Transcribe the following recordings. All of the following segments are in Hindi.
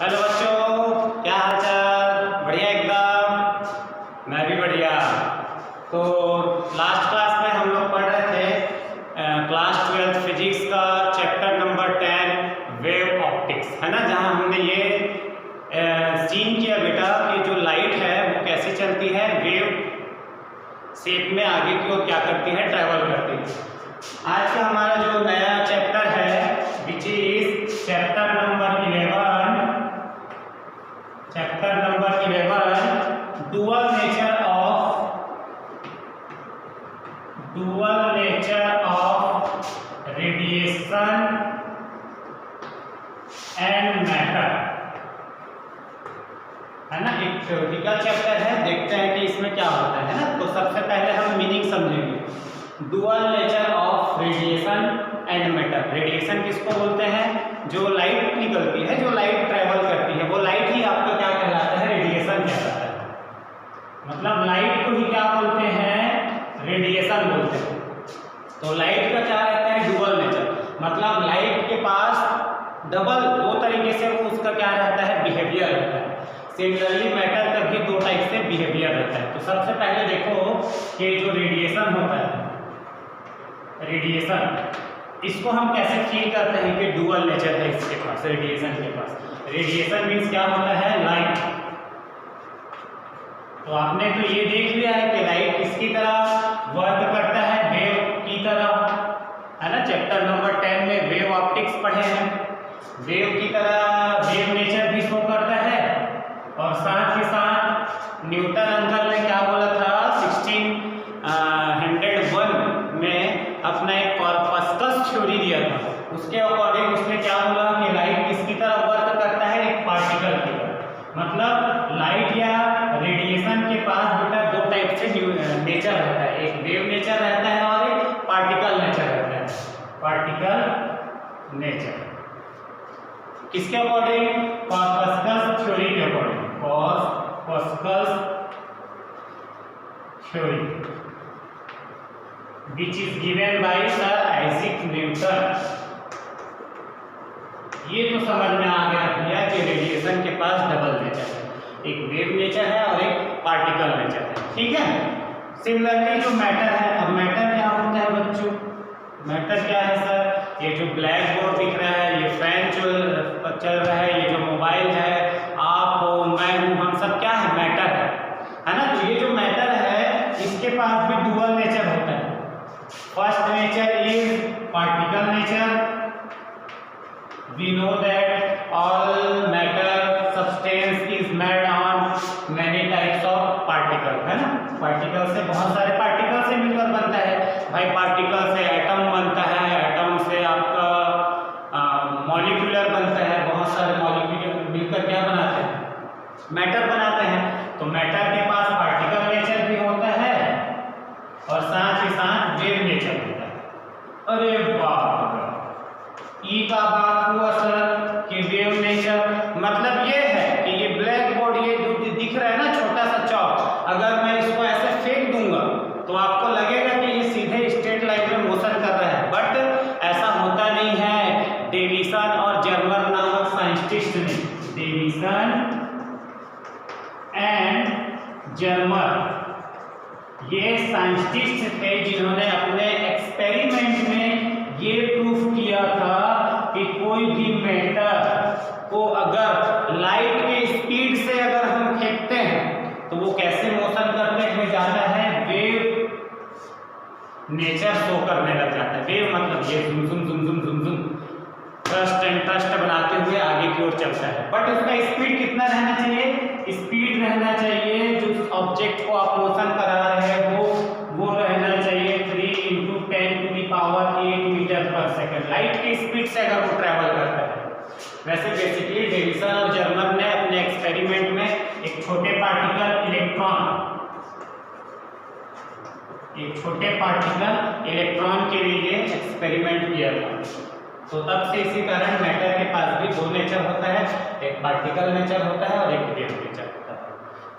हेलो बच्चों, क्या हाल चाल? बढ़िया एकदम। मैं भी बढ़िया। तो लास्ट क्लास में हम लोग पढ़ रहे थे क्लास 12 फिजिक्स का चैप्टर नंबर 10 वेव ऑप्टिक्स, है ना, जहां हमने ये सीन किया बेटा कि जो लाइट है वो कैसे चलती है, वेव शेप में आगे की ओर क्या करती है, ट्रैवल करती है। आज का हमारा जो नया चैप्टर है which is chapter number 11 dual nature of radiation and matter, है ना। एक थ्योरेटिकल चैप्टर है, देखते हैं कि इसमें क्या होता है ना। तो सबसे पहले हम मीनिंग समझेंगे। Dual nature of radiation and matter. Radiation किसको बोलते हैं? जो लाइट निकलती है, जो लाइट ट्रेवल करती है, वो लाइट ही आपका क्या कहलाता है? रेडिएशन कहलाता है। मतलब लाइट को ही क्या बोलते हैं? रेडिएशन बोलते हैं। तो लाइट का क्या रहता है? Dual nature. मतलब लाइट के पास डबल, दो तरीके से वो उसका क्या रहता है? बिहेवियर रहता है। सिमिलरली मैटर का भी दो टाइप से बिहेवियर रहता है। तो सबसे पहले देखो कि जो रेडिएशन होता है, रेडिएशन, इसको हम कैसे फील करते हैं कि डुअल नेचर है इसके पास, रेडिएशन के पास। रेडिएशन मीन्स क्या होता है? लाइट। तो आपने तो ये देख लिया है कि लाइट किसकी तरह वर्क करता है? वेव की तरह, है ना। चैप्टर नंबर 10 में वेव ऑप्टिक्स पढ़े हैं। वेव की तरह वेव नेचर भी शो करता है। और साथ ही साथ न्यूटन अंकल ने क्या बोला था 1601 में अपना एक कॉर्पस्कस थ्योरी दिया था। उसके अकॉर्डिंग उसने क्या बोला कि लाइट किसकी तरह वर्क करता है? एक पार्टिकल की तरह। मतलब लाइट या रेडिएशन के पास बेटा दो टाइप से नेचर रहता है, एक वेव नेचर रहता है और एक पार्टिकल नेचर रहता है। पार्टिकल नेचर किसके अकॉर्डिंग? कॉर्पस्कस थ्योरी के according. Corpuscular theory which is given by Sir Isaac Newton। ये तो समझ में आ गया भैया कि रेडिएशन के पास डबल नेचर है, एक वेव नेचर है और एक पार्टिकल नेचर है, ठीक है। सिमिलरली जो मैटर है, अब मैटर क्या होता है बच्चों? मैटर क्या है सर? ये जो ब्लैक बोर्ड दिख रहा है, ये फैन जो चल रहा है, ये जो मोबाइल है, आप हो, मैं हूँ, हम सब क्या है? मैटर है ना। तो ये जो मैटर है इसके पास भी डुअल नेचर होता है। First nature is particle nature. We know that all matter substance is made on many types of particle, है ना। पार्टिकल से बहुत सारे पार्टिकल से मिलकर बनता है भाई। पार्टिकल से एटम बनता है, एटम से आपका मॉलिक्यूलर बनता है, बहुत सारे मॉलिक्यूल मिलकर क्या बनाते हैं? मैटर बनाते हैं। तो मैटर के पास पार्टिकल नेचर भी होता है और साथ ही साथ वेव नेचर होता है। अरे बाप रे, ई का बात हुआ सर कि वेव नेचर मतलब ये है कि ये ब्लैक बोर्ड, ये जो दिख रहा है ना छोटा सा चौक, अगर मैं इसको ऐसे फेंक दूंगा तो आपको लगेगा कि ये सीधे स्ट्रेट लाइन में मोशन कर रहा है, बट ऐसा होता नहीं है। डेविसन और जर्मर नामक साइंटिस्ट ने, डेविसन एंड जर्मर, ये साइंटिस्ट थे जिन्होंने अपने एक्सपेरिमेंट में ये प्रूफ किया था कि कोई भी मैटर को अगर लाइट के स्पीड से अगर हम फेंकते हैं तो वो कैसे मोशन करते हुए जाता है? वेव नेचर शो करने लग जाता है। वेव मतलब ये झुम झुम झुम झुम झुम झुम, थ्रस्ट एंड थ्रस्ट बनाते हुए आगे की ओर चलता है। बट उसका स्पीड कितना रहना चाहिए? स्पीड रहना चाहिए, जो ऑब्जेक्ट को आप मोशन करा रहे हैं वो रहना चाहिए 3 × 10⁸ मीटर पर सेकंड। लाइट की स्पीड से अगर वो ट्रेवल करता है। वैसे बेसिकली डेविसन और जर्मर ने अपने एक्सपेरिमेंट में एक छोटे पार्टिकल इलेक्ट्रॉन के लिए एक्सपेरिमेंट किया था। तो तब से इसी कारण मैटर के पास भी दो नेचर होता है, एक पार्टिकल नेचर होता है और एक वेव नेचर होता है।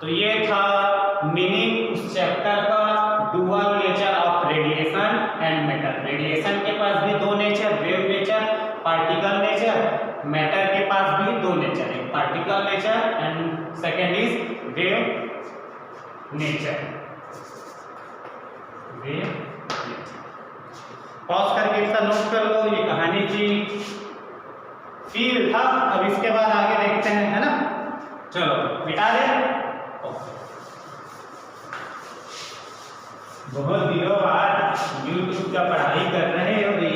तो ये था मीनिंग उस चैप्टर का, dual nature of radiation and matter. Radiation के पास भी दो nature, wave nature, particle nature. Matter के पास भी दो नेचर है, particle nature and second is wave nature. Pause करके इसका नोट कर लो, ये कहानी की फील था। अब इसके बाद आगे देखते हैं, है ना। चलो मिटा दे। बहुत दिनों बाद YouTube का पढ़ाई कर रहे हो, ये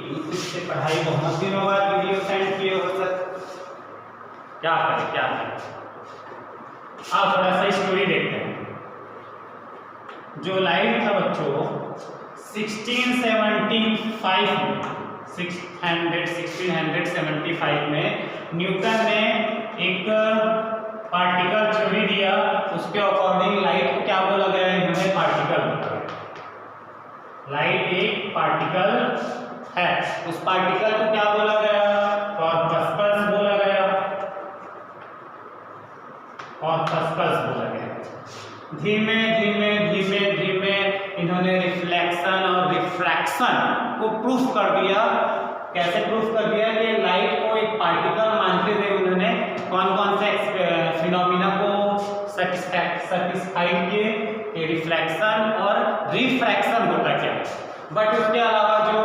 YouTube से पढ़ाई बहुत दिनों बाद वीडियो सेंड किए हो सर, क्या करें क्या करें। आप थोड़ा सा स्टोरी देखते हैं। जो लाइट था बच्चों 1675 में न्यूटन ने एक पार्टिकल थ्योरी दिया, उसके अकॉर्डिंग लाइट को क्या बोला गया है, इन्होंने पार्टिकल बोला। लाइट एक पार्टिकल है, उस पार्टिकल को क्या बोला गया, कॉर्पस्कल्स बोला गया, कॉर्पस्कल्स बोला गया। धीमे धीमे धीमे धीमे इन्होंने रिफ्लेक्शन और रिफ्रैक्शन को प्रूफ कर दिया। कैसे प्रूफ कर दिया कि लाइट को एक पार्टिकल मानते हुए उन्होंने कौन कौन से फिनोमिना को सेटिस्फाइड किए कि रिफ्लेक्शन और रिफ्रैक्शन होता क्या। बट उसके अलावा जो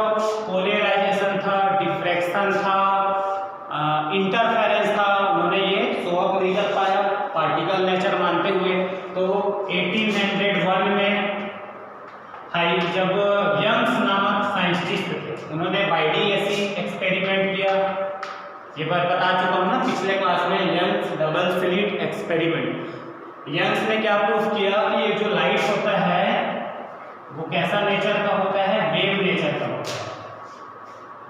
पोलराइजेशन था, डिफ्रैक्शन था, इंटरफेरेंस था, उन्होंने ये शो अप नहीं कर पाया पार्टिकल नेचर मानते हुए। तो 1801 में जब यंग्स नामक साइंटिस्ट थे, उन्होंने YDSC एक्सपेरिमेंट किया। ये बात बता चुका हूँ ना पिछले क्लास में, Young's double slit experiment. Young's ने क्या प्रूफ किया कि ये जो लाइट होता है वो कैसा नेचर का होता है, वेव नेचर का होता है।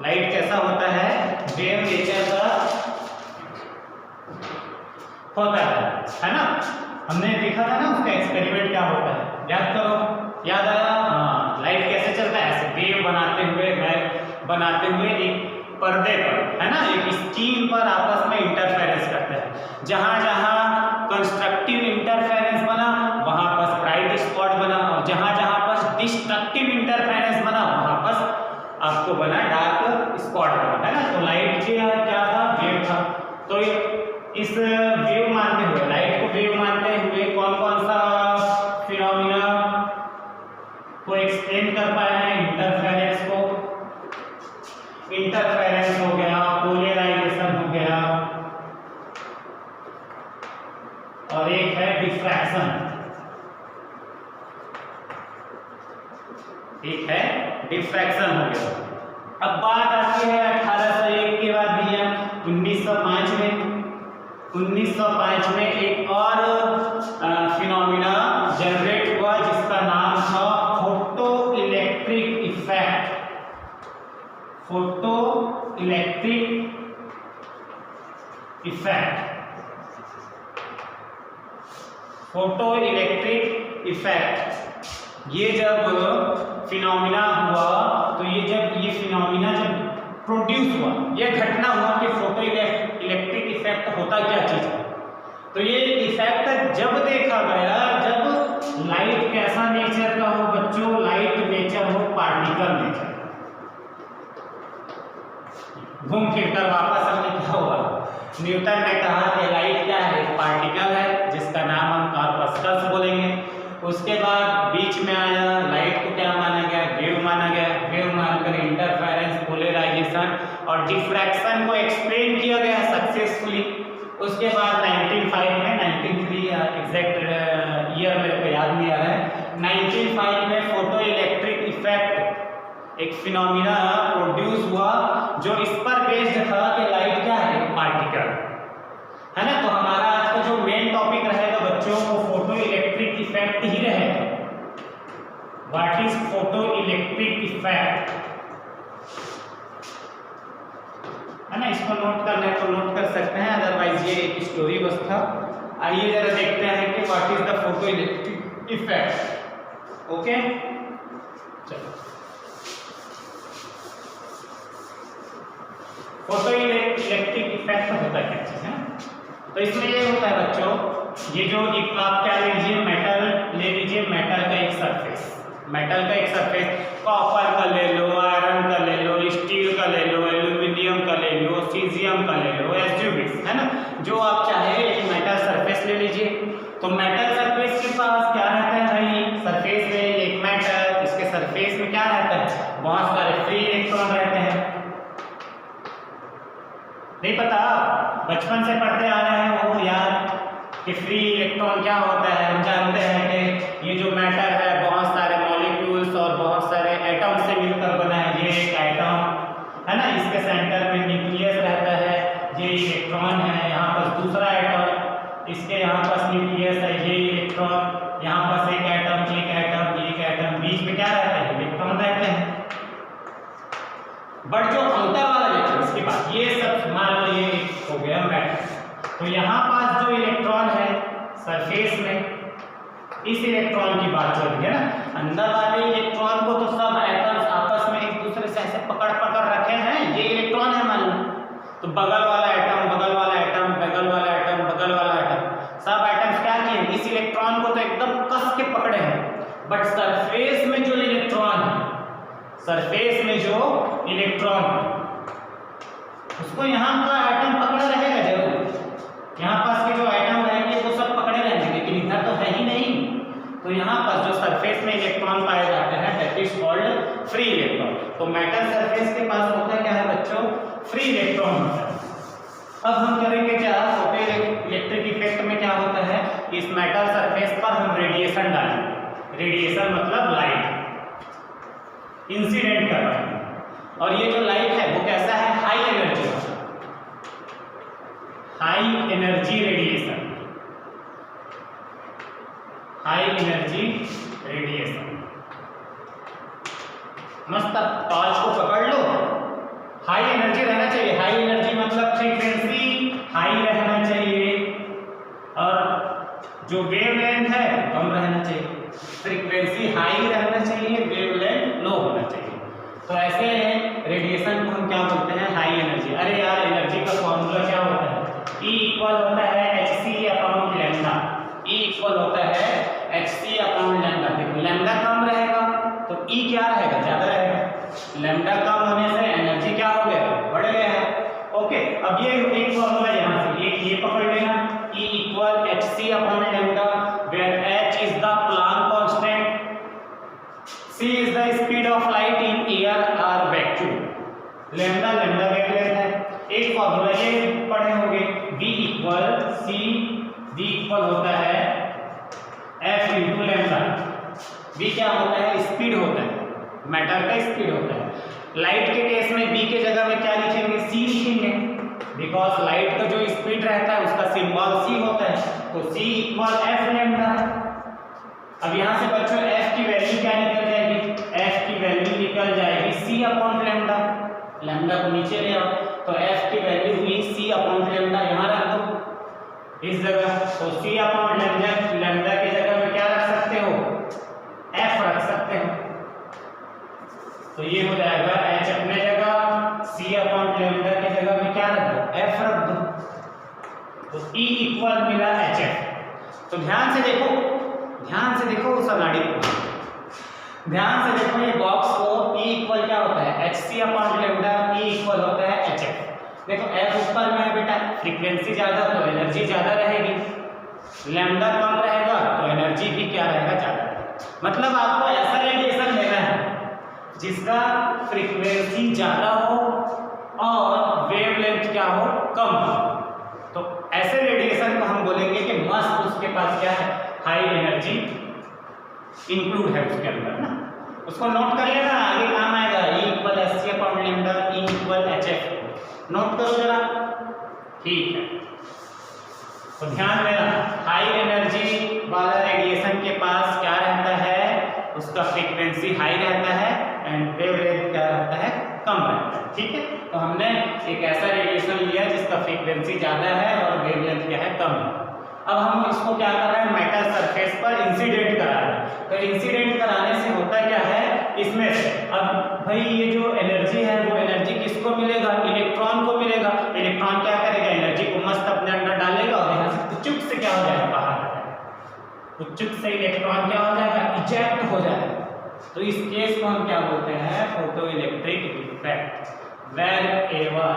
लाइट कैसा होता है, वेव नेचर का होता है ना। हमने देखा था ना उसका एक्सपेरिमेंट क्या होता है, याद करो, याद आया। हाँ, लाइट कैसे चलता है, ऐसे वेव बनाते हुए एक पर्दे पर, है ना, एक स्क्रीन पर आपस में इंटरफेरेंस करते हैं। जहां जहां कंस्ट्रक्टिव इंटरफेरेंस बना वहां पर ब्राइट स्पॉट बना, और जहां जहां पर डिस्ट्रक्टिव इंटरफेरेंस बना वहां पर आपको बना डार्क स्पॉट बना, है ना। तो लाइट क्या था, वेव था। तो इस वेव मानते हुए, लाइट को वेव मानते हुए कौन कौन सा फिनोमिना को एक्सप्लेन कर पाया है, इंटरफेरेंस को, इंटरफेरेंस हो गया, पोलराइजेशन हो गया, और एक है डिफ्रैक्शन, एक है डिफ्रैक्शन हो गया। अब बात आती है 1801 के बाद भैया 1905 में एक और फिनोमिना जनरेट हुआ जिसका नाम था photo electric effect. Photo electric effect, photo electric effect. ये जब फिनोमिना हुआ, तो ये जब ये फिनोमिना जब प्रोड्यूस हुआ, ये घटना हुआ कि फोटो इलेक्ट्रिक इफेक्ट होता क्या चीज है। तो ये इफेक्ट जब देखा गया जब लाइट कैसा नेचर का हो बच्चों, लाइट नेचर हो पार्टिकल नेचर। घूम फिर कर वापस हमने क्या हुआ, न्यूटन ने कहा कि लाइट क्या है, पार्टिकल है जिसका नाम हम कॉर्पस्कल्स बोलेंगे। उसके बाद बीच में आया, लाइट को क्या माना गया, वेव माना गया। वेव मानकर इंटरफेरेंस, पोलराइजेशन और डिफ्रैक्शन को एक्सप्लेन किया गया सक्सेसफुली। उसके बाद 1905 में, 1903 एग्जैक्ट ईयर मेरे को याद नहीं आ रहा है, 1905 में फोटो इलेक्ट्रिक इफेक्ट एक फिनोमिना प्रोड्यूस हुआ जो इस पर बेस्ड था कि लाइट क्या है, पार्टिकल है ना। तो हमारा आज का जो मेन टॉपिक रहेगा बच्चों वो फोटो इलेक्ट्रिक इफेक्ट ही रहेगा। What is photo electric effect, है ना। इसको नोट करना है तो नोट कर सकते हैं, अदरवाइज ये एक स्टोरी बस था। आइए जरा देखते हैं कि what is the photo electric effect. Okay, चलो फोटो इलेक्ट्रिक इफेक्ट होता है क्या चीज है। तो इसमें ये होता है बच्चों, ये जो एक आप क्या ले लीजिए, मेटल ले लीजिए, मेटल का एक सरफेस, मेटल का एक सरफेस, कॉपर का ले लो, आयरन का ले लो, स्टील का ले लो, एल्यूमिनियम का ले लो, ट्रेपीजियम का ले लो, एसयूविक्स, है ना, जो आप चाहे एक मेटल सरफेस ले लीजिए। तो मेटल सरफेस के पास क्या रहता है भाई, सरफेस में एक मेटल, इसके सरफेस में क्या रहता है, बहुत सारे फ्री इलेक्ट्रॉन रहते हैं। नहीं पता, बचपन से पढ़ते आ रहे हैं वो यार कि फ्री इलेक्ट्रॉन क्या होता है। हम जानते हैं कि ये जो मैटर है बहुत सारे मॉलिक्यूल्स और बहुत सारे एटम से मिलकर बना है। ये एक एटम है ना, इसके सेंटर में न्यूक्लियस रहता है, ये इलेक्ट्रॉन है, यहाँ पर दूसरा एटम, इसके यहाँ पास न्यूक्लियस है, ये इलेक्ट्रॉन, यहाँ पास एक एटम, एक एटम, एक एटम, बीच में क्या रहता है, इलेक्ट्रॉन रहते हैं। बट जो अंतर वाला इलेक्ट्रॉन, इसके बाद ये सब मान लो ये हो गया मैटर। तो यहाँ पास जो इलेक्ट्रॉन है सरफेस में, इस इलेक्ट्रॉन की बात चल रही है ना। अंदर वाले इलेक्ट्रॉन को तो सब एटम्स आपस में एक दूसरे से ऐसे पकड़ पकड़ रखे हैं, ये इलेक्ट्रॉन है मान लो। तो बगल वाला एटम, बगल वाला एटम, बगल वाला एटम, बगल वाला एटम, सब एटम्स क्या किए, इस इलेक्ट्रॉन को तो एकदम कस के पकड़े हैं। बट सरफेस में जो इलेक्ट्रॉन है, सरफेस में जो इलेक्ट्रॉन है, उसको यहाँ का एटम पकड़ा रहेगा जरूर। यहाँ पास के जो एटम रहेंगे वो सब पकड़े रहेंगे, लेकिन इधर तो है ही नहीं। तो यहाँ पास जो सरफेस में इलेक्ट्रॉन पाए जाते हैं that is called free electron. तो मेटल सरफेस के पास होता क्या है बच्चों, फ्री इलेक्ट्रॉन होता है। अब हम करेंगे क्या, फोटो इलेक्ट्रिक इफेक्ट में क्या होता है, इस मेटल सरफेस पर हम रेडिएशन डालेंगे। रेडिएशन मतलब लाइट इंसिडेंट कर रहे हैं, और ये जो लाइट है वो कैसा है, high energy, high energy radiation, high energy radiation. मस्त, टॉर्च को पकड़ लो, हाई एनर्जी रहना चाहिए। हाई एनर्जी मतलब फ्रीक्वेंसी हाई रहना चाहिए, और जो वेवलेंथ है कम रहना चाहिए। फ्रीक्वेंसी हाई रहना चाहिए, वेवलेंथ लो होना चाहिए। तो ऐसे रेडिएशन को हम क्या बोलते हैं, हाई एनर्जी। अरे यार एनर्जी का फॉर्मूला क्या होता है, E इक्वल होता है hc/λ। E इक्वल होता है hc/λ। देखो लैम्डा कम रहेगा तो E क्या रहेगा, ज्यादा रहेगा। लैम्डा कम होने से एनर्जी क्या हो गया, बढ़ गया है। ओके, अब ये एक फॉर्मूला यहाँ से ये पकड़ लेना, E equal hc/λ, where h is the Planck constant, c is the speed of light in air or vacuum, lambda wavelength है। एक फॉर्मूला ये पढ़े होंगे, V equal C, V equal होता है F इंटू लैम्डा। V क्या होता है, स्पीड होता है, मैटर का स्पीड होता है। लाइट के केस में V के जगह में क्या लिखेंगे, C लिखेंगे, बिकॉज लाइट का जो स्पीड रहता है उसका सिंबल C होता है। तो C इक्वल F लैम्डा। अब यहाँ से बच्चों F की वैल्यू क्या निकल जाएगी, F की वैल्यू निकल जाएगी C/λ। लैम्डा को नीचे ले आओ, तो F की वैल्यू हुई C/λ, यहाँ रख दो इस जगह। तो C/λ की जगह में क्या रख सकते हो, F रख सकते हो। तो ये हो जाएगा H अपने जगह, C/λ की जगह में क्या रख दो, F रख दो। तो E इक्वल मिला HF। तो ध्यान से देखो उस अनाड़ी को, ध्यान से देखो ये बॉक्स को। E इक्वल क्या होता है, hc/λ, E इक्वल होता है hf। देखो f ऊपर में है बेटा, फ्रीक्वेंसी ज्यादा तो एनर्जी ज्यादा रहेगी, लैम्डा कम रहेगा तो एनर्जी भी क्या रहेगा, ज्यादा। मतलब आपको ऐसा रेडिएशन लेना है जिसका फ्रीक्वेंसी ज्यादा हो और वेवलेंथ क्या हो, कम हो। तो ऐसे रेडिएशन को हम बोलेंगे कि मस्त उसके पास क्या है, हाई एनर्जी इंक्लूड है उसके अंदर ना। उसको नोट कर लेना, आगे काम आएगा। E equal hc/λ, E equal hf, note करो जरा, ठीक है। तो ध्यान देना, हाई एनर्जी वाला रेडिएशन के पास क्या रहता है, उसका फ्रीक्वेंसी हाई रहता है एंड वेवलेंथ क्या रहता है, कम रहता है। ठीक है, तो हमने एक ऐसा रेडिएशन लिया जिसका फ्रीक्वेंसी ज्यादा है और वेवलेंथ क्या है, कम है। अब हम इसको क्या कर रहे हैं, मेटल सरफेस पर इंसिडेंट करा रहे हैं। तो इंसिडेंट कराने से होता क्या है, इसमें से अब भाई ये जो एनर्जी है वो एनर्जी किसको मिलेगा, इलेक्ट्रॉन को मिलेगा। इलेक्ट्रॉन क्या करेगा, एनर्जी को मस्त अपने अंदर डालेगा और यहाँ से पुचुक से क्या हो जाएगा, बाहर आ जाएगा। पुचुक से इलेक्ट्रॉन क्या हो जाएगा, इजेक्ट हो जाएगा। तो इस केस को हम क्या बोलते हैं, photo electric effect. wherever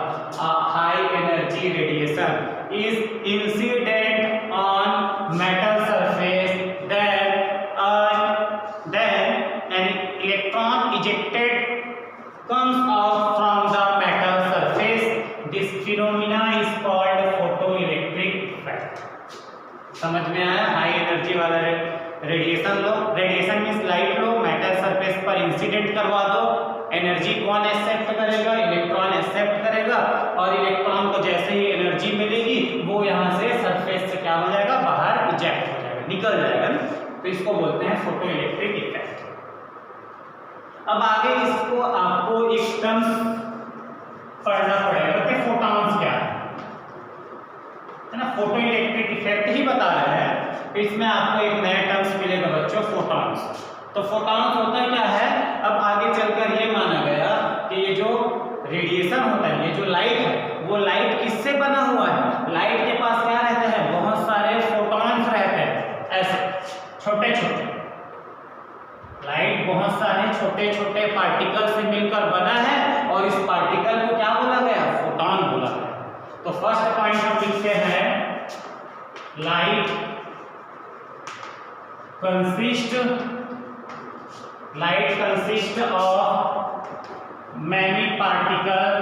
a high energy radiation is incident on metal surface, then an electron ejected comes out from the metal surface. This phenomena is called photoelectric effect. समझ में आया? हाई एनर्जी वाला रेडिएशन लो, रेडिएशन मींस लाइट लो, मेटल सरफेस पर इंसिडेंट करवा दो, एनर्जी कौन एक्सेप्ट करेगा? इलेक्ट्रॉन एक्सेप्ट करेगा, और इलेक्ट्रॉन को जैसे ही एनर्जी मिलेगी वो यहाँ से सरफेस से क्या हो जाएगा? बाहर इजेक्ट हो जाएगा, निकल जाएगा ना, तो इसको बोलते हैं फोटो इलेक्ट्रिक इफेक्ट। अब आगे इसको आपको एक टर्म्स पढ़ना पड़ेगा कि फोटॉन्स क्या है ना, फोटो इलेक्ट्रिक इफेक्ट ही बता रहा है, तो इसमें आपको एक नया टर्म्स मिलेगा बच्चों, फोटॉन्स। तो फोटॉन्स होता क्या है? अब आगे चलकर ये माना गया कि ये जो रेडिएशन होता है, ये जो लाइट है, वो लाइट किससे बना हुआ है? लाइट के पास क्या रहता है? बहुत सारे फोटॉन्स रहते हैं, ऐसे छोटे छोटे। लाइट बहुत सारे छोटे छोटे पार्टिकल से मिलकर बना है, और इस पार्टिकल को क्या बोला गया? फोटॉन बोला गया। तो फर्स्ट पॉइंट हम लिखते हैं, light consist of many particle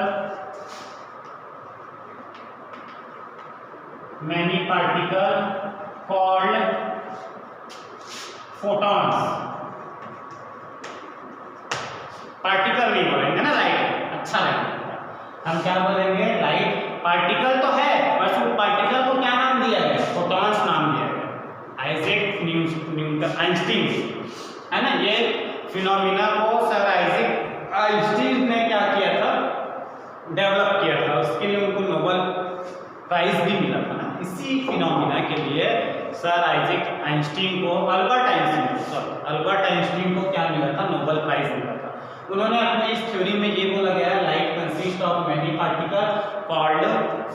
called photons. Particle नहीं बोलेंगे ना, लाइट अच्छा लगेगा, हम क्या बोलेंगे? लाइट पार्टिकल तो है, बस वो पार्टिकल को क्या नाम दिया गया? फोटॉन्स नाम दिया गया। आइजैक न्यूटन आइंस्टीन है ना, ये फिनोमिना को सर आइजैक आइंस्टीन ने क्या किया था? डेवलप किया था, उसके लिए उनको नोबेल प्राइज भी मिला था ना। इसी फिनोमिना के लिए सर आइजैक आइंस्टीन को, अल्बर्ट आइंस्टीन को क्या मिला था? नोबेल प्राइज मिला था। उन्होंने अपने इस थ्योरी में ये बोला गया, light consist of many particle called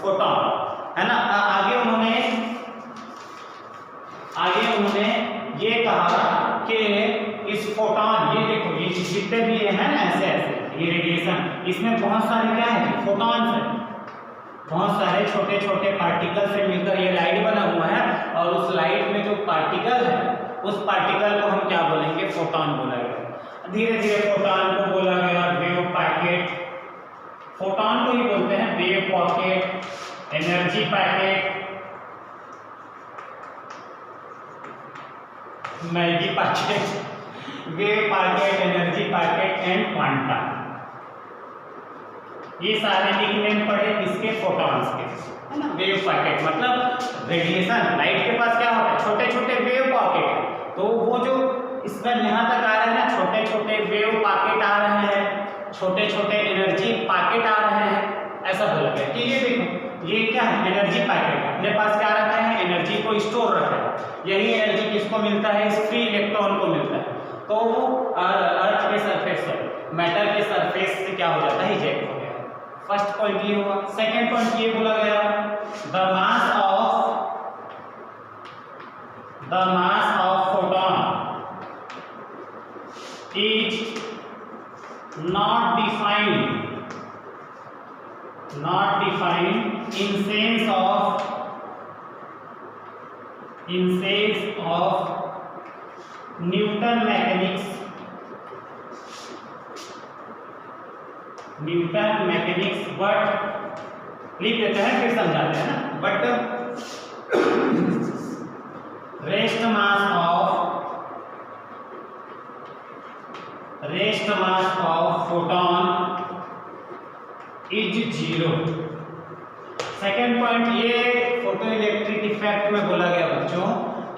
photon, है ना। आगे उन्होंने ये कहा कि इस फोटॉन, ये देखो, ये जितने भी है ना ऐसे ये रेडिएशन, इसमें बहुत सारे क्या है? फोटॉन्स है, बहुत सारे छोटे छोटे पार्टिकल से मिलकर ये लाइट बना हुआ है, और उस लाइट में जो पार्टिकल है, उस पार्टिकल को हम क्या बोलेंगे? फोटॉन बोला गया। धीरे धीरे फोटॉन को बोला गया वेव पैकेट, फोटॉन को ही बोलते हैं wave pocket, energy packet, Maggi packet, wave packet, energy packet and quanta. ये सारे निकनेम पड़े किसके? फोटॉन्स के, है ना। वेव पैकेट मतलब रेडिएशन, लाइट के पास क्या होता है? छोटे छोटे वेव पॉकेट, तो वो जो इसका यहाँ तक आ रहा है ना, छोटे छोटे वेव पैकेट आ रहे हैं, छोटे छोटे एनर्जी पैकेट आ रहे हैं, ऐसा बोला गया कि ये देखो, ये क्या है? एनर्जी पैकेट है, अपने पास क्या रखा है? एनर्जी को स्टोर रखा है। यही एनर्जी किसको मिलता है? इस फ्री इलेक्ट्रॉन को मिलता है, तो वो अर्थ के सरफेस से, मेटल के सरफेस से क्या हो जाता है? इजेक्ट हो गया। फर्स्ट पॉइंट ये हुआ। सेकेंड पॉइंट ये बोला गया, the mass of photon is not defined in sense of Newton mechanics, but लिख देते हैं फिर समझाते हैं ना, but rest mass of photon is 0। Second point ये फोटो इलेक्ट्रिक इफेक्ट में बोला गया बच्चों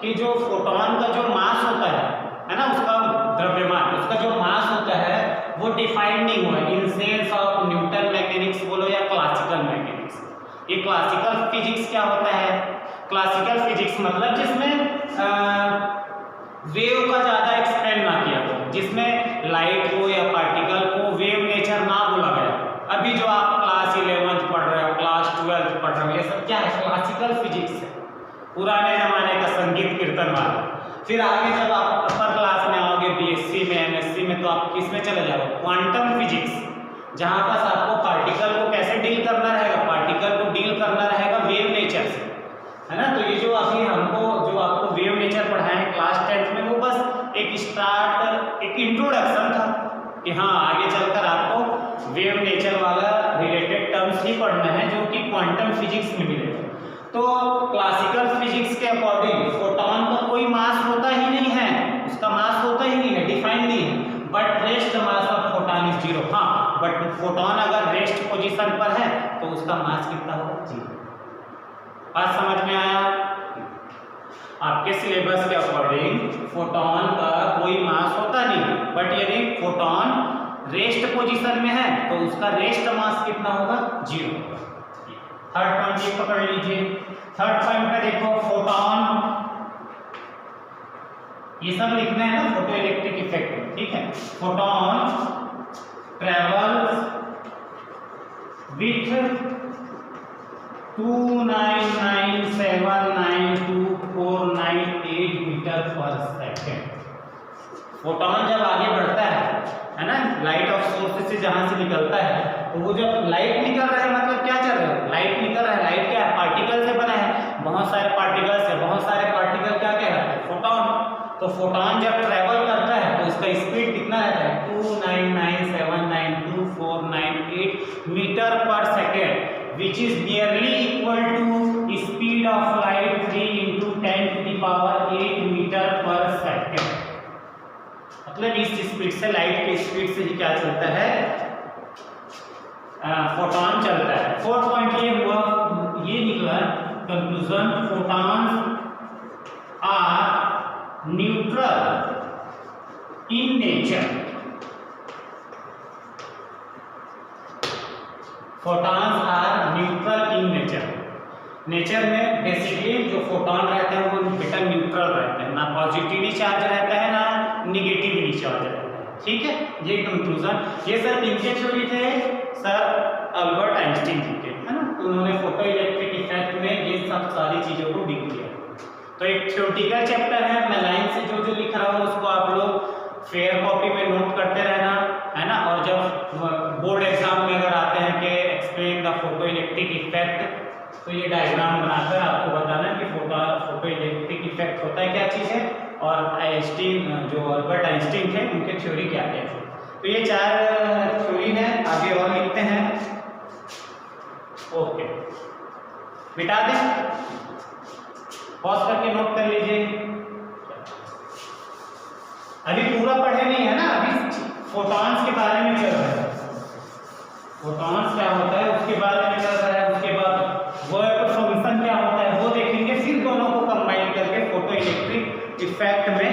कि जो फोटॉन का जो मास होता है ना, उसका द्रव्यमान, उसका जो मास होता है वो डिफाइंड नहीं हुआ in sense of Newton mechanics बोलो या क्लासिकल मैकेनिक्स। ये क्लासिकल फिजिक्स क्या होता है? क्लासिकल फिजिक्स मतलब जिसमें वेव का ज्यादा एक्सप्लेन ना किया गया, जिसमें लाइट को या पार्टिकल को वेव नेचर ना बोला गया। अभी जो आप क्लास 11th पढ़ रहे हो, क्लास 12th पढ़ रहे हो, ये सब क्या है? क्लासिकल फिजिक्स है, पुराने जमाने का संगीत कीर्तन वाला। फिर आगे जब आप अपर क्लास में आओगे, बीएससी में, एमएससी में, तो आप किस में चले जाओगे? क्वांटम फिजिक्स, जहाँ पास आपको पार्टिकल नेचर वाला रिलेटेड टर्म्स ही पढ़ना है जो कि क्वांटम फिजिक्स में मिलेगा। तो क्लासिकल फिजिक्स के अकॉर्डिंग फोटॉन का कोई मास होता ही नहीं है, उसका मास होता ही नहीं है, डिफाइंड नहीं है। But rest mass of photon is 0। हाँ, बट फोटॉन अगर रेस्ट पोजीशन पर है तो उसका मास कितना होगा? 0। बात समझ में आया? आपके सिलेबस के अकॉर्डिंग फोटॉन का कोई मास होता नहीं, बट यदि फोटॉन रेस्ट पोजीशन में है तो उसका रेस्ट मास कितना होगा? 0 होगा। थर्ड पॉइंट ये पकड़ लीजिए। थर्ड पॉइंट पे देखो, फोटॉन, ये सब लिखना है ना फोटो इलेक्ट्रिक इफेक्ट में, ठीक है। फोटॉन ट्रेवल्स विथ 299792498 मीटर पर सेकेंड। फोटॉन जब आगे बढ़ता है ना, लाइट ऑफ सोर्स से जहां से निकलता है, तो वो जब लाइट निकल रहा है मतलब क्या चल रहा है? लाइट निकल रहा है। लाइट क्या है? पार्टिकल से बना है, बहुत सारे पार्टिकल्स है, बहुत सारे पार्टिकल क्या कहलाते हैं? फोटॉन। तो फोटॉन जब ट्रेवल करता है तो उसका स्पीड कितना रहता है? 299792498 मीटर पर second, which is nearly equal to speed of light 3 × 10⁸ metre पर सेकेंड। मतलब इस स्पीड से, लाइट के स्पीड से ही क्या चलता है? फोटॉन चलता है। फोर्थ पॉइंट ये हुआ, ये निकला conclusion, photons are neutral in nature. Photons are neutral in nature. नेचर में बेसिकली जो फोटॉन रहते हैं वो बेटा न्यूट्रल रहते हैं, ना पॉजिटिवली चार्ज रहता है ना निगेटिवली चार्ज रहता है, ठीक है। ये कंक्लूजन, ये सर किनके थ्योरी थे? सर अल्बर्ट आइंस्टीन जी के, है ना। तो उन्होंने फोटो इलेक्ट्रिक इफेक्ट में ये सब सारी चीजों को डिक किया। तो एक थ्योरेटिकल चैप्टर है, मैं लाइन से जो जो लिख रहा हूँ उसको आप लोग फेयर कॉपी में नोट करते रहना, है ना। और जब बोर्ड एग्जाम में अगर आते हैं कि explain the photo electric effect, तो ये डायग्राम बनाकर आपको बताना कि फोटो इलेक्ट्रिक इफेक्ट होता है क्या चीज़ है, और आइंस्टीन, जो अल्बर्ट आइंस्टीन थे, उनके थ्योरी क्या क्या थे। तो ये 4 थ्योरी है। आगे और लिखते हैं। ओके, मिटा दें, पॉज करके नोट कर लीजिए। अभी पूरा पढ़े नहीं है ना, अभी फोटॉन्स के बारे में चल रहा है। फोटॉन्स क्या होता है उसके बारे में चल रहा है, उसके बाद वर्क फंक्शन क्या होता है वो देखेंगे, फिर दोनों को कंबाइन करके फोटो इलेक्ट्रिक इफेक्ट में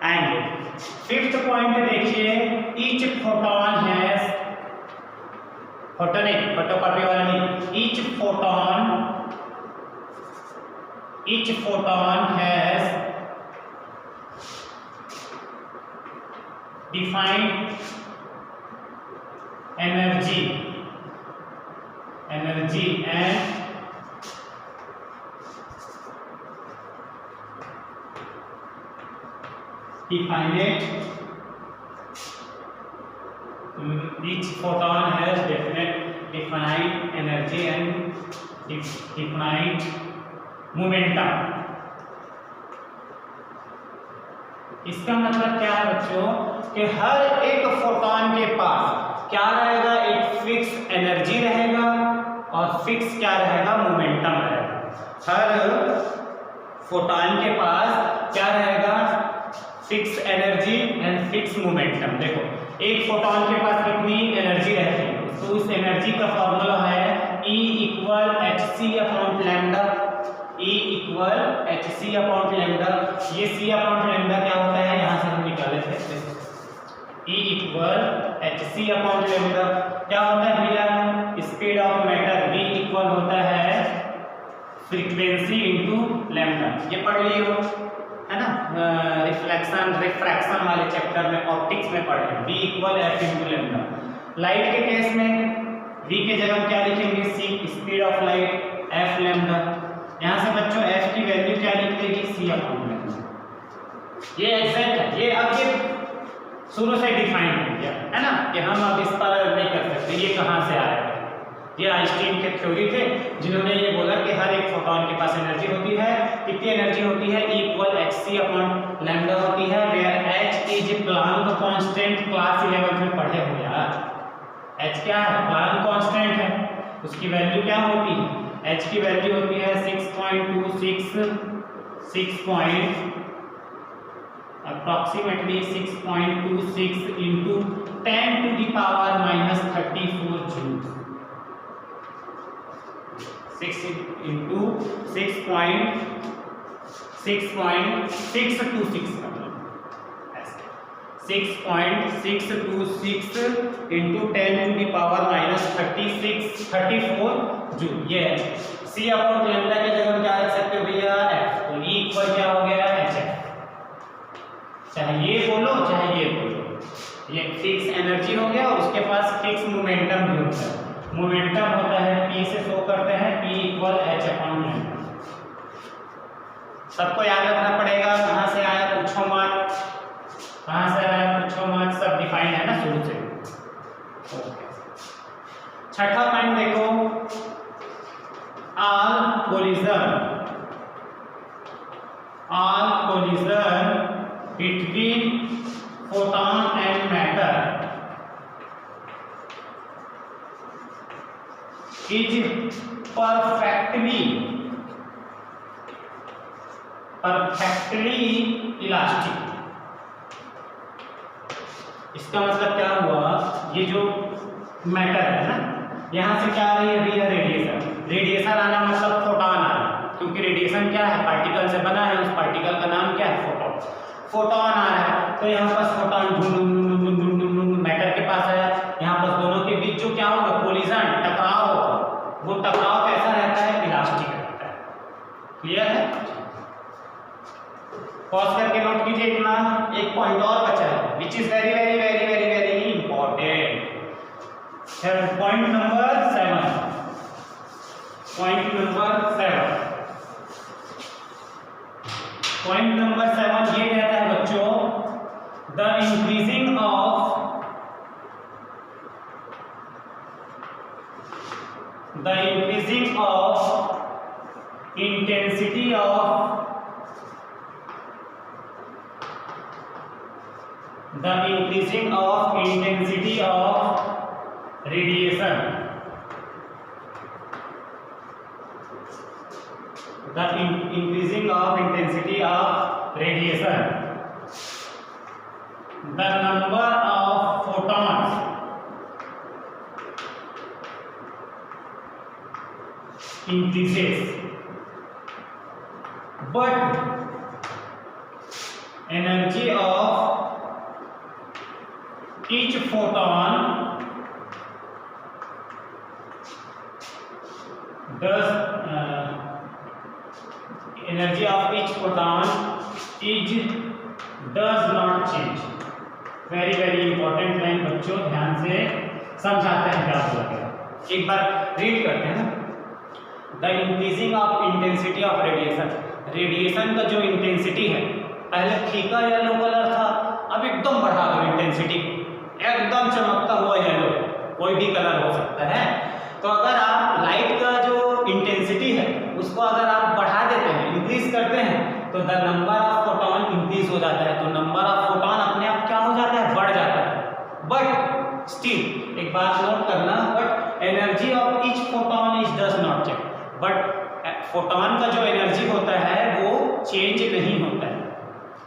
आएंगे। फिफ्थ पॉइंट देखिए, ईच फोटॉन हैज, फोटो नहीं, फोटोकॉपी वाला नहीं, each photon has defined energy and definite, each photon has definite energy and definite momentum। इसका मतलब क्या है बच्चों कि हर एक फोटॉन के पास क्या रहेगा? एक फिक्स एनर्जी रहेगा और फिक्स क्या रहेगा? मोमेंटम रहेगा। हर फोटॉन के पास क्या रहेगा? Fix energy and fix momentum. देखो, एक फोटॉन के पास कितनी एनर्जी रहती है, तो उस एनर्जी का फॉर्मूला है E = hc/λ। E = hc/λ। ये c/λ क्या होता है, यहाँ से हम निकाले थे। E = hc/λ क्या होता है भैया? Speed of matter. V equal होता है फ्रीक्वेंसी इंटू लैम्डा। ये पढ़ लिए हो, है ना, रिफ्रैक्शन वाले चैप्टर में, ऑप्टिक्स में पढ़े। V = f × lambda. लाइट के केस में V के जगह क्या लिखेंगे? c, speed of light, f lambda. यहाँ से बच्चों f की वैल्यू क्या लिखेगी? c/λ। ये एग्जैक्ट है, ये अब ये शुरू से डिफाइन हो गया, है ना, कि हम अब इस पर नहीं कर सकते ये कहाँ से आया है। ये आइंस्टीन के थ्योरी थे जिन्होंने ये बोला कि हर एक फोटॉन के पास एनर्जी होती है। कितनी एनर्जी होती है? E = hc/λ होती है, where h is Planck constant. Class 11 में पढ़े हो यार, h क्या है, प्लांक कांस्टेंट है, उसकी वैल्यू क्या होती है, h की वैल्यू होती है 6.26 into 10 to the power minus 34 joules. 6 into 6.626 6.626 into 10 to the power minus 34 joule. ये है c अपॉन लैम्डा की जगह क्या रख सकते हो भैया, f। तो e इक्वल क्या हो गया, hf। चाहे ये बोलो चाहे ये बोलो, ये फिक्स एनर्जी हो गया और उसके पास फिक्स मोमेंटम भी होता है। मोमेंटम होता है p से शो करते हैं, p equal h upon lambda. सबको याद रखना पड़ेगा, कहां से आया पूछो मत, कहां से आया पूछो मत, सब डिफाइन है ना शुरू से। ओके, छठा पॉइंट देखो, all collision between photon and matter is perfectly elastic। इसका मतलब क्या हुआ, ये जो मैटर है ना, यहां से क्या आ रही है भैया, रेडिएशन। रेडिएशन आना मतलब फोटॉन आना, क्योंकि रेडिएशन क्या है, पार्टिकल से बना है, उस पार्टिकल का नाम क्या है, फोटॉन। फोटॉन आ रहा है तो यहाँ पास फोटॉन मैटर के पास आया, यहाँ पास दोनों के बीच जो क्या होगा, कोलिजन, टकराव होगा। वो टकराव कैसा रहता है, इलास्टिक रहता है। क्लियर है, पॉज करके नोट कीजिए। इतना एक पॉइंट और बचा है which is very very very very very important. Point number 7, point number 7 ये कहता है बच्चों, the increasing of intensity of radiation, the increasing of intensity of radiation, the number of photons increases, but energy of each photon does not change। Very very important line बच्चों, ध्यान से समझाते हैं क्या बोला गया, एक बार रीड करते हैं ना। The increasing of intensity of radiation, radiation का जो इंटेंसिटी है, पहले फीका येलो कलर था, अब एकदम बढ़ा दो इंटेंसिटी, एकदम चमकता हुआ येलो, कोई भी कलर हो सकता है। तो अगर आप लाइट का जो इंटेंसिटी है उसको अगर आप बढ़ा देते हैं, इंक्रीज करते हैं, तो the number of photon increase हो जाता है। तो नंबर ऑफ फोटॉन अपने आप क्या हो जाता है, बढ़ जाता है। बट स्टिल एक बात नोट करना, but energy of each photon is does not change. But photon का जो एनर्जी होता है वो चेंज नहीं होता है।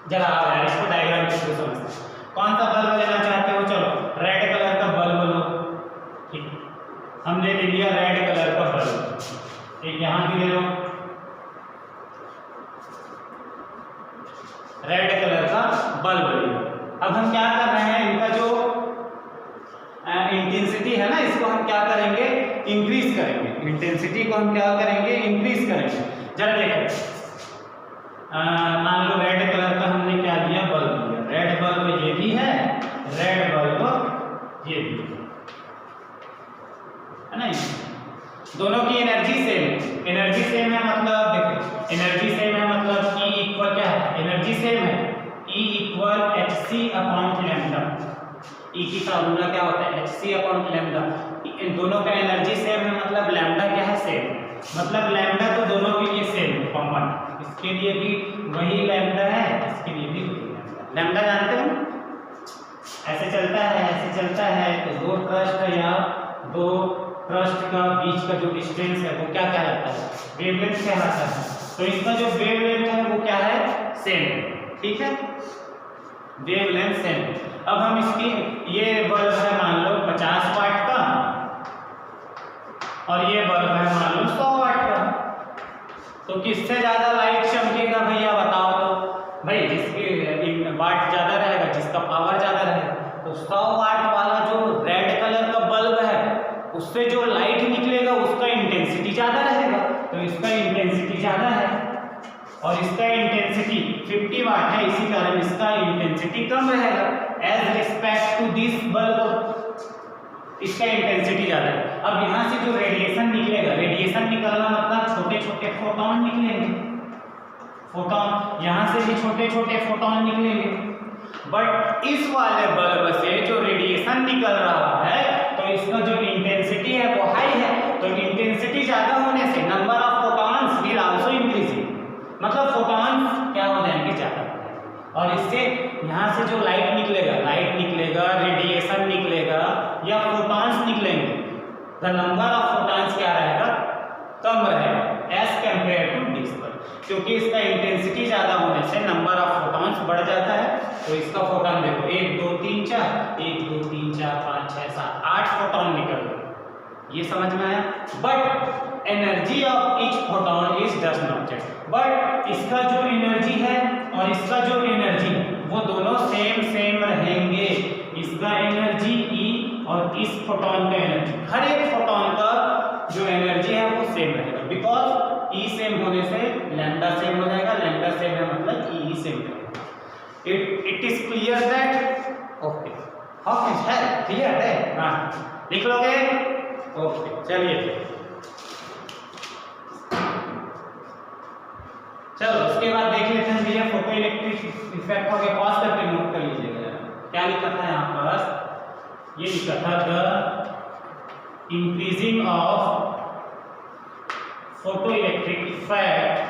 जरा आप इसको डायग्राम के थ्रू समझते हैं। कौन सा बल्ब लेना चाहते हो, चलो रेड कलर का बल्ब लो, ठीक, हमने ले लिया रेड कलर का बल्ब, एक यहां भी ले लो रेड कलर का बल्ब ले लो। अब हम क्या कर रहे हैं, इनका जो इंटेंसिटी है ना, इसको हम क्या करेंगे, इंक्रीज करेंगे। इंटेंसिटी को हम क्या करेंगे, इंक्रीज करेंगे। जरा देखो, मान लो रेड कलर का हमने क्या लिया, बल्ब लिया, रेड बल्ब ये भी है, रेड बल्ब ये भी है ना, दोनों की एनर्जी सेम है। एनर्जी सेम है मतलब देखो, एनर्जी सेम है मतलब E इक्वल क्या है, एनर्जी सेम है, E equal hc upon lambda. E की फार्मूला क्या होता है, hc अपॉन लैम्डा। इन दोनों का एनर्जी सेम है मतलब लैम्डा क्या है, सेम, मतलब लैम्डा तो दोनों के लिए सेम कॉमन, इसके लिए भी वही लैम्डा है, इसके लिए भी वही लैम्डा। लैम्डा जानते हो, ऐसे चलता है, ऐसे चलता है, तो दो ट्रस्ट या दो ट्रस्ट का बीच का जो डिस्टेंस है वो क्या कहलाता है? वेवलेंथ कहलाता है। तो इसका जो वेवलेंथ है वो क्या है? सेम है, ठीक है, वेवलेंथ सेम। अब हम इसकी, ये बल्ब है मान लो 50 वाट का और ये बल्ब है मान लो 100 वाट का, तो किससे ज्यादा लाइट चमकेगा भैया बताओ? तो भाई जिसकी वाट ज्यादा रहेगा, जिसका पावर ज्यादा रहेगा, तो 100 वाट वाला जो रेड कलर का बल्ब है उससे जो लाइट निकलेगा उसका इंटेंसिटी ज्यादा रहेगा, तो इसका इंटेंसिटी ज्यादा है और इसका इंटेंसिटी 50 वाट है, इसी कारण इसका इंटेंसिटी कम रहेगा as respect to this bulb, इसका इंटेंसिटी ज्यादा है। अब यहाँ से जो रेडिएशन निकलेगा, रेडिएशन निकलना मतलब छोटे छोटे फोटॉन निकलेंगे, फोटॉन, यहाँ से भी छोटे छोटे फोटॉन निकलेंगे, बट इस वाले बल्ब से जो रेडिएशन निकल रहा है तो इसका जो इंटेंसिटी है वो हाई है, तो इंटेंसिटी ज्यादा होने से number of photons will also increasing, मतलब फोटॉन्स क्या हो जाएंगे? ज्यादा, और इससे यहाँ से जो लाइट निकलेगा, रेडिएशन निकलेगा या फोटॉन्स निकलेंगे, द नंबर ऑफ फोटॉन्स क्या रहेगा? कम रहेगा as compare to this bulb, क्योंकि इसका इंटेंसिटी ज्यादा होने से नंबर ऑफ फोटॉन्स बढ़ जाता है। तो इसका फोटॉन देखो 1 2 3 4, 1 2 3 4 5 6 7 8 फोटॉन निकल गए, ये समझ में आया? But energy of each photon is does not change, but इसका जो एनर्जी है और इसका जो एनर्जी वो दोनों सेम रहेंगे, इसका एनर्जी E और इस फोटॉन का एनर्जी, हर एक फोटॉन का जो एनर्जी है वो सेम रहेगा, बिकॉज E सेम होने से लैम्डा सेम हो जाएगा, लैम्डा सेम है मतलब E सेम रहेगा। It is clear that? Okay, okay है, क्लियर है? हाँ, लिख लोगे? ओके, चलिए चलो उसके बाद देख लेते हैं भैया फोटो इलेक्ट्रिक इफेक्ट हो गया, पॉज करके नोट कर लीजिएगा। क्या लिखा था यहाँ पर? ये लिखा था the increasing of photo electric effect,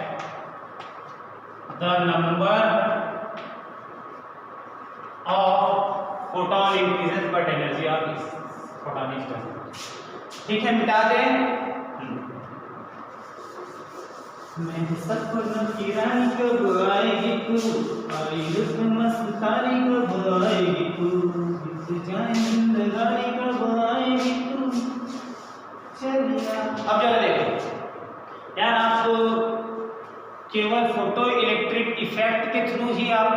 the number of photon increases but energy of photon is double. ठीक है, मिटा दें। मैं सपनों की रानी कब आएगी तू, आई मस्तानी कब आएगी तू, बीत जाए जिंदगानी कब आएगी तू, चलिया। अब जरा देखो यार, आप केवल फोटो इलेक्ट्रिक इफेक्ट के थ्रू ही आप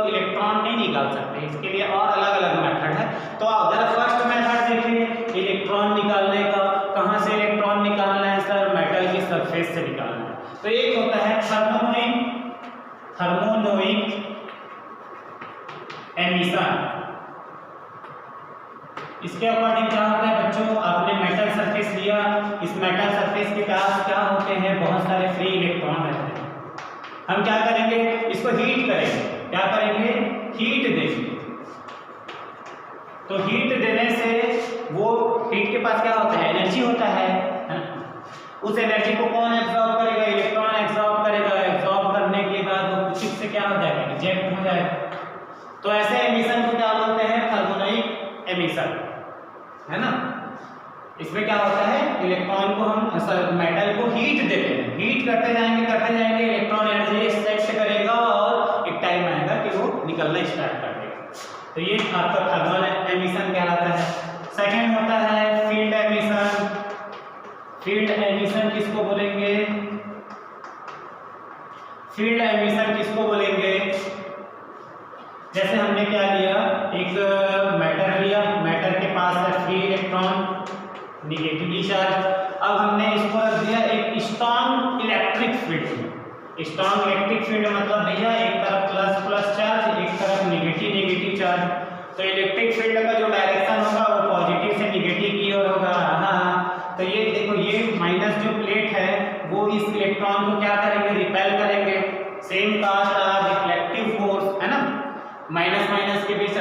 इलेक्ट्रॉन नहीं निकाल सकते, इसके लिए और अलग अलग मेथड है। तो आप जरा फर्स्ट मेथड देखिए इलेक्ट्रॉन निकालने का। कहाँ से इलेक्ट्रॉन निकालना है सर? मेटल की सरफेस से निकालना है। तो एक होता है थर्मोनोइक एमिशन। इसके अकॉर्डिंग क्या होता है बच्चों? आपने मेटल सरफेस लिया, इस मेटल सरफेस के पास क्या होते हैं? बहुत सारे फ्री इलेक्ट्रॉन रहते हैं। हम क्या करेंगे? इसको हीट करेंगे। क्या करेंगे? हीट देंगे। तो हीट देने से वो हीट के पास क्या होता है? एनर्जी होता है। उस एनर्जी को कौन एब्जॉर्ब करेगा? इलेक्ट्रॉन एब्जॉर्ब करेगा। एब्जॉर्ब करने के बाद वो कुछ से क्या हो जाएगा? रिजेक्ट हो जाएगा। तो ऐसे एमिशन को क्या बोलते हैं? थर्मोनोइक एमिशन, है ना। इसमें क्या होता है? इलेक्ट्रॉन को हम मेटल को हीट देते हैं। हीट करते जाएंगे, इलेक्ट्रॉन एनर्जी एक्सेप्ट करेगा और एक टाइम आएगा कि वो निकलना स्टार्ट कर देगा। तो ये आपका थर्मल एमिशन कहलाता है। सेकेंड होता है फील्ड एमिशन। फील्ड एमिशन किसको बोलेंगे? फील्ड एमिशन किसको बोलेंगे? जैसे हमने क्या लिया, एक मैटर लिया, मैटर के पास है फ्री इलेक्ट्रॉन, निगेटिवली चार्ज। अब हमने इसको रख दिया एक strong electric field. Strong electric field मतलब भैया एक तरफ प्लस प्लस चार्ज, एक तरफ निगेटिव चार्ज। तो इलेक्ट्रिक फील्ड का जो डायरेक्शन होगा वो पॉजिटिव से निगेटिव की ओर होगा। हाँ, तो ये देखो, ये माइनस जो प्लेट है वो इस इलेक्ट्रॉन को क्या करेंगे? रिपेल करेंगे। Same cast are reflective force, है ना। माइनस माइनस के बीच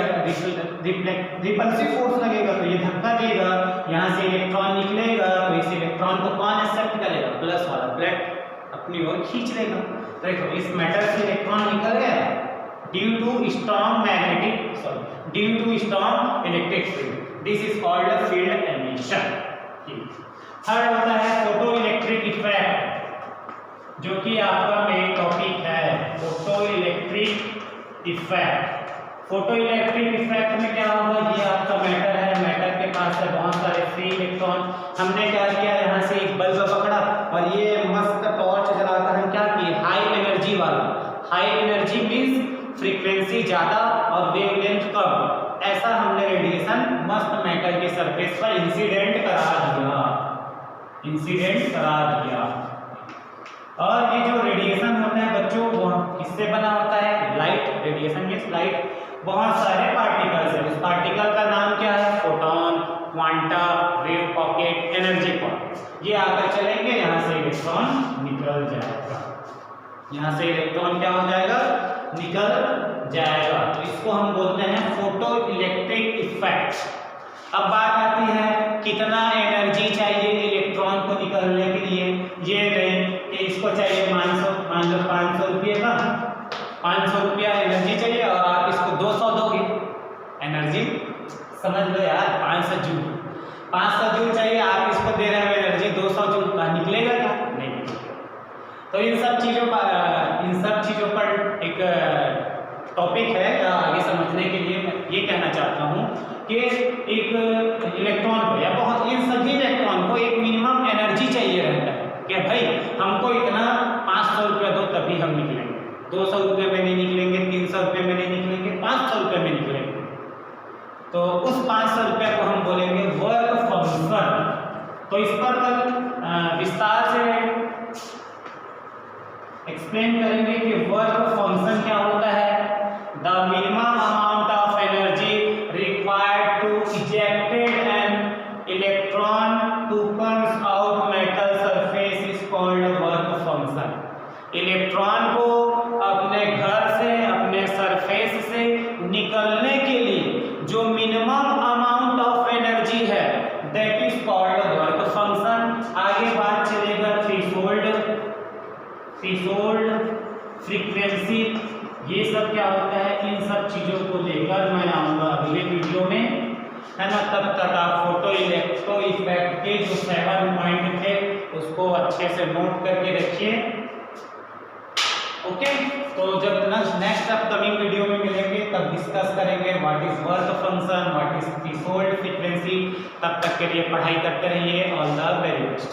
रिपल्सिव फोर्स लगेगा, तो ये धक्का देगा, यहाँ से इलेक्ट्रॉन निकलेगा, तो इस इलेक्ट्रॉन को कौन एक्सेप्ट करेगा? प्लस वाला प्लेट अपनी ओर खींच लेगा। देखो इस मेटल से इलेक्ट्रॉन निकल गया, due to strong electric field, this is called field emission. Third होता है फोटो इलेक्ट्रिक इफेक्ट, जो कि आपका मेन टॉपिक है, photo electric effect. Photo electric effect में क्या होगा, ये आपका मैटर है, मैटर के पास है बहुत सारे फ्री इलेक्ट्रॉन। हमने क्या किया, यहाँ से एक बल्ब पकड़ा और ये मस्त टॉर्च जलाकर हम क्या किए, हाई एनर्जी वाला, हाई एनर्जी मींस फ्रीक्वेंसी ज्यादा और वेवलेंथ कम, ऐसा हमने रेडिएशन मस्त मेटल के सरफेस पर इंसिडेंट करा दिया। और ये जो रेडिएशन होता है बच्चों, वो किससे बना होता है, लाइट, रेडिएशन मींस लाइट, बहुत सारे पार्टिकल्स है, उस पार्टिकल का नाम क्या है, photon, quanta, wave pocket, energy pocket. ये आकर चलेंगे, यहाँ से इलेक्ट्रॉन निकल जाएगा, यहाँ से इलेक्ट्रॉन क्या हो जाएगा, निकल जाएगा। तो इसको हम बोलते हैं फोटो इलेक्ट्रिक इफेक्ट। अब बात आती है कितना एनर्जी चाहिए इलेक्ट्रॉन को निकलने के लिए। ये नहीं कि इसको चाहिए मान लो 500 रुपये का, 500 रुपया एनर्जी चाहिए और आप इसको 200 दोगे, एनर्जी समझ लो यार, 500 जूल चाहिए, आप इसको दे रहे हो एनर्जी 200 जूल, निकलेगा क्या, नहीं निकलेगा। तो इन सब चीज़ों पर एक टॉपिक है, आगे समझने के लिए मैं ये कहना चाहता हूँ कि एक इलेक्ट्रॉन को या बहुत इन सभी इलेक्ट्रॉन को एक मिनिमम एनर्जी चाहिए रहता है कि भाई हमको इतना 500 रुपया दो तभी हम निकलेंगे, 200 रुपये में नहीं निकलेंगे, 300 रुपये में नहीं निकलेंगे, 500 रुपये में निकलेंगे। तो उस 500 रुपये को हम बोलेंगे वर्क फंक्शन। तो इस पर कल विस्तार से एक्सप्लेन करेंगे कि वर्क फंक्शन क्या होता है। The minimum amount of energy required to ejected an electron to comes out metal surface is called work function. Electron को अपने घर से, अपने सरफेस से निकलने के लिए जो मिनिमम अमाउंट ऑफ एनर्जी है that is called work function. आगे बात चलेगा थ्रेशोल्ड, फ्रीक्वेंसी, ये सब क्या होता है, इन सब चीजों को लेकर मैं आऊंगा अगले वीडियो में, है ना। तब तक आप फोटो इलेक्ट्रो इफेक्ट के जो 7 पॉइंट थे उसको अच्छे से नोट करके रखिए। ओके, तो जब नेक्स्ट अपकमिंग वीडियो में मिलेंगे तब डिस्कस करेंगे what is work function, what is threshold frequency. तब तक के लिए पढ़ाई करते रहिए। All the very best.